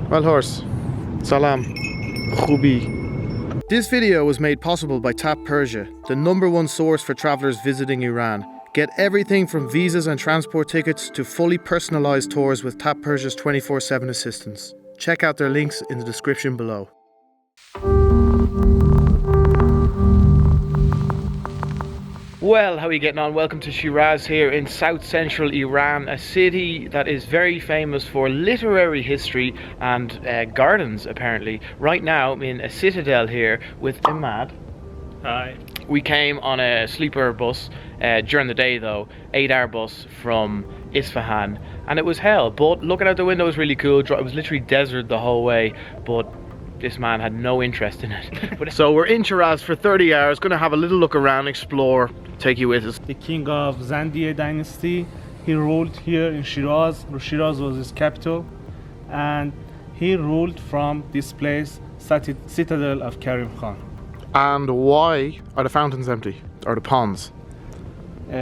Well horse, salam, khubi. This video was made possible by Tap Persia, the #1 source for travellers visiting Iran. Get everything from visas and transport tickets to fully personalised tours with Tap Persia's 24/7 assistance. Check out their links in the description below. Well, how are you getting on? Welcome to Shiraz here in south central Iran, a city that is very famous for literary history and gardens apparently. Right now I'm in a citadel here with Imad. Hi. We came on a sleeper bus during the day though, 8-hour bus from Isfahan, and it was hell, but looking out the window was really cool. It was literally desert the whole way, but this man had no interest in it. So we're in Shiraz for 30 hours, gonna have a little look around, explore, take you with us. The king of Zandiye dynasty, he ruled here in Shiraz. Shiraz was his capital, and he ruled from this place, citadel of Karim Khan. And why are the fountains empty, or the ponds?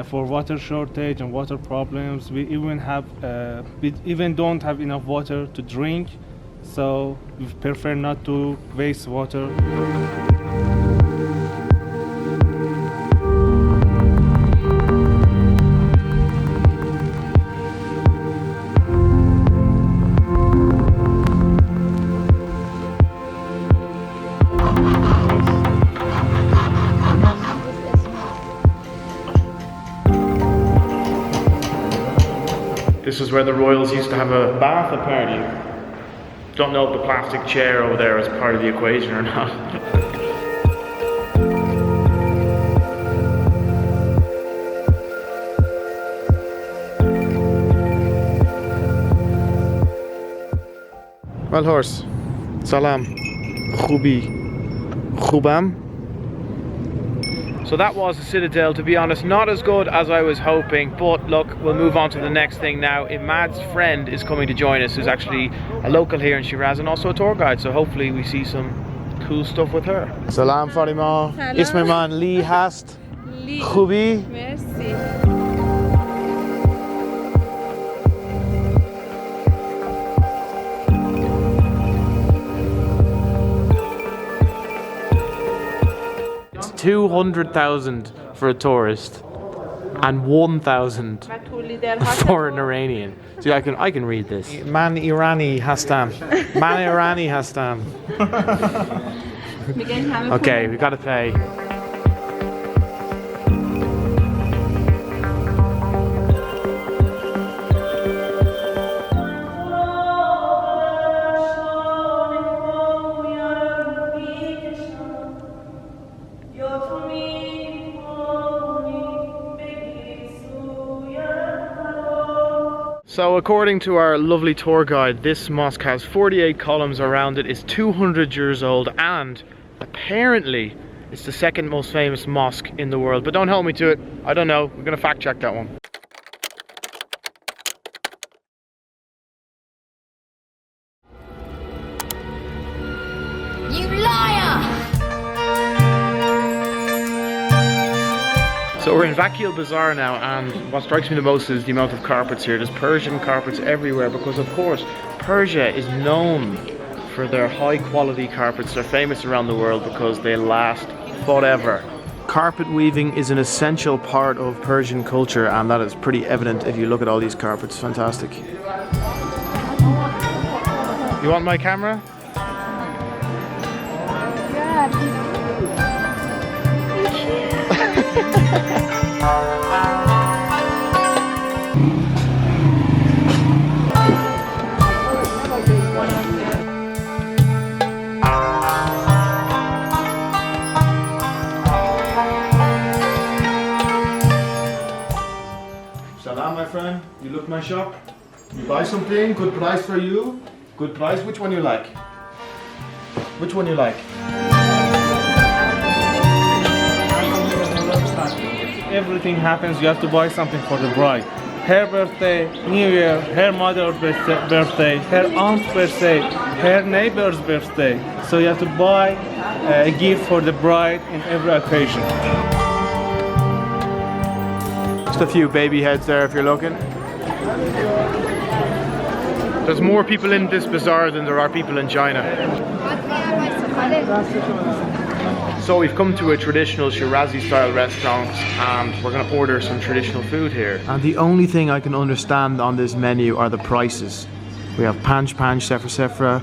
For water shortage and water problems, we even don't have enough water to drink, so we prefer not to waste water. This is where the royals used to have a bath apparently. Don't know if the plastic chair over there is part of the equation or not. Well horse, salam, khubi, khubam. So that was the citadel. To be honest, not as good as I was hoping, but look, we'll move on to the next thing now. Imad's friend is coming to join us, who's actually a local here in Shiraz and also a tour guide, so hopefully we see some cool stuff with her. Salam Farima, isme man Li hast, khubi? Merci. 200,000 for a tourist and 1,000 for an Iranian. See, I can read this. Man Irani hastam. Man Irani hastam. Okay, we gotta pay. So according to our lovely tour guide, this mosque has 48 columns around it, is 200 years old, and apparently it's the second most famous mosque in the world. But don't hold me to it, I don't know, we're gonna fact check that one. You liar! So we're in Vakil Bazaar now, and what strikes me the most is the amount of carpets here. There's Persian carpets everywhere because, of course, Persia is known for their high quality carpets. They're famous around the world because they last forever. Carpet weaving is an essential part of Persian culture, and that is pretty evident if you look at all these carpets. Fantastic. You want my camera? Salam, my friend. You look my shop. You buy something, good price for you. Good price. Which one you like? Which one you like? Everything happens, you have to buy something for the bride. Her birthday, New Year, her mother's birthday, her aunt's birthday, her neighbor's birthday. So you have to buy a gift for the bride in every occasion. Just a few baby heads there if you're looking. There's more people in this bazaar than there are people in China. So we've come to a traditional Shirazi style restaurant and we're going to order some traditional food here. And the only thing I can understand on this menu are the prices. We have panch sefra sefra,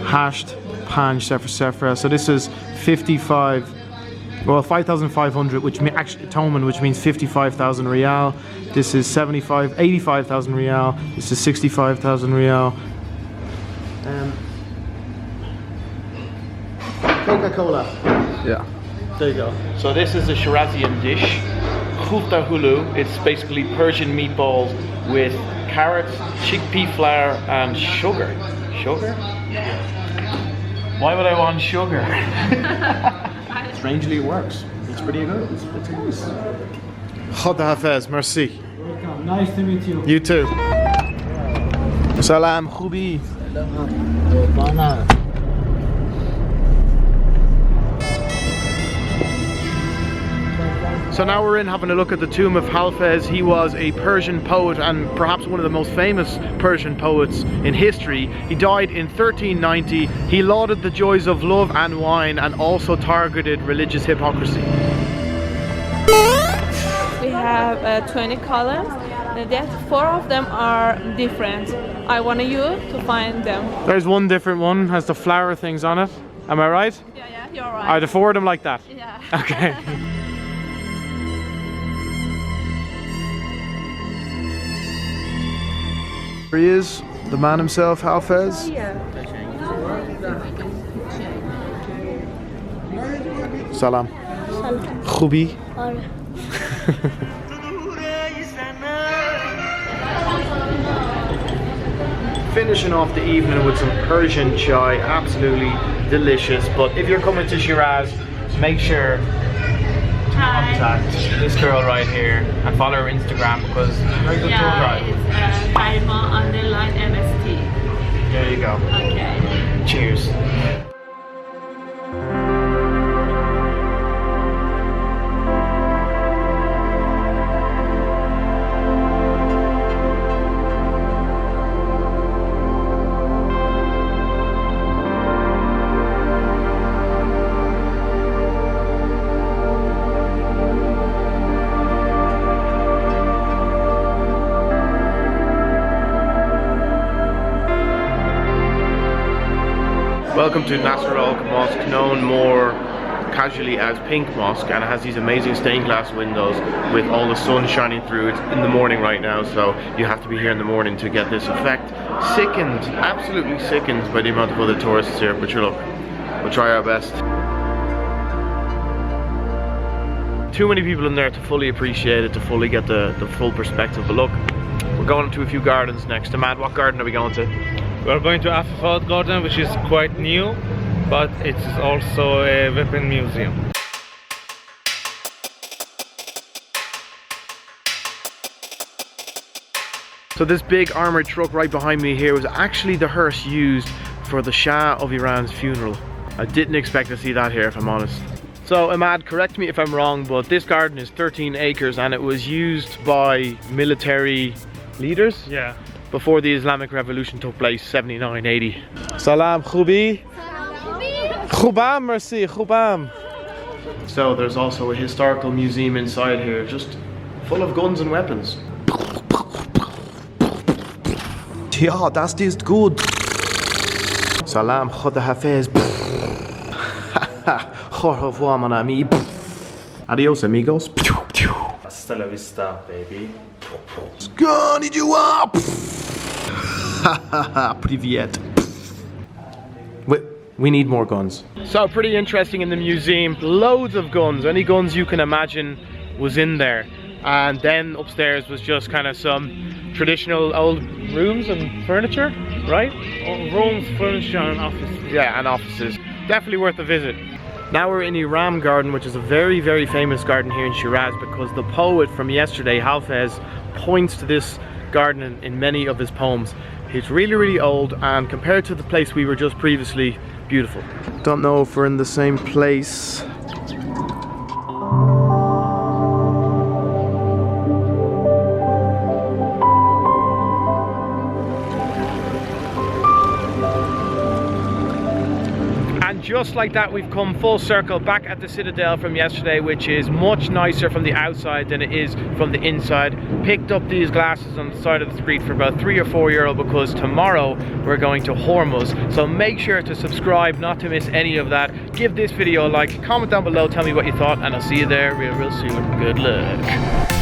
hashed panch sefra sefra. So this is 5,500, which actually Toman, which means 55,000 rial. This is 85,000 rial. This is 65,000 rial. Coca-Cola. Yeah. There you go. So this is a Shirazian dish, khufta hulu. It's basically Persian meatballs with carrots, chickpea flour, and sugar. Sugar? Why would I want sugar? Strangely, it works. It's pretty good. It's nice. Khoda Hafez, merci. Welcome. Nice to meet you. You too. Salam, khubi. So now we're in having a look at the tomb of Hafez. He was a Persian poet and perhaps one of the most famous Persian poets in history. He died in 1390. He lauded the joys of love and wine and also targeted religious hypocrisy. We have 20 columns. That 4 of them are different. I want you to find them. There's one different one, has the flower things on it. Am I right? Yeah, you're right. Are the 4 of them like that? Yeah. Okay. Here he is, the man himself, Hafez. Salam. Khubi. Finishing off the evening with some Persian chai, absolutely delicious. But if you're coming to Shiraz, make sure to contact this girl right here and follow her Instagram because very good tour guide. It's Karima_MST. There you go. Okay. Cheers. Welcome to Nasr Al Mosque, known more casually as Pink Mosque, and it has these amazing stained glass windows with all the sun shining through. It's in the morning right now, so you have to be here in the morning to get this effect. Sickened, absolutely sickened by the amount of other tourists here, but sure, look, we'll try our best. Too many people in there to fully appreciate it, to fully get the full perspective, but look, we're going to a few gardens next. Ahmad, what garden are we going to? We're going to Hafez Garden, which is quite new, but it is also a weapon museum. So this big armored truck right behind me here was actually the hearse used for the Shah of Iran's funeral. I didn't expect to see that here, if I'm honest. So Ahmad, correct me if I'm wrong, but this garden is 13 acres and it was used by military leaders? Yeah. Before the Islamic Revolution took place, 79-80. Salam, khubi. Khubam, merci, khubam. So there's also a historical museum inside here, just full of guns and weapons. Yeah, das ist gut. Salam, Khoda Hafez. Au revoir, mon ami. Adios, amigos. Hasta la vista, baby. Konnichiwa. Привет. We need more guns. So pretty interesting in the museum. Loads of guns. Any guns you can imagine was in there. And then upstairs was just kind of some traditional old rooms and furniture, right? Rooms, furniture, and offices. Yeah, and offices. Definitely worth a visit. Now we're in Eram Garden, which is a very, very famous garden here in Shiraz because the poet from yesterday, Hafez, points to this garden in many of his poems. It's really, really old, and compared to the place we were just previously, beautiful. Don't know if we're in the same place. just like that, we've come full circle back at the Citadel from yesterday, which is much nicer from the outside than it is from the inside. Picked up these glasses on the side of the street for about €3 or €4 because tomorrow we're going to Hormuz. So make sure to subscribe not to miss any of that. Give this video a like, comment down below, tell me what you thought, and I'll see you there real soon. Good luck.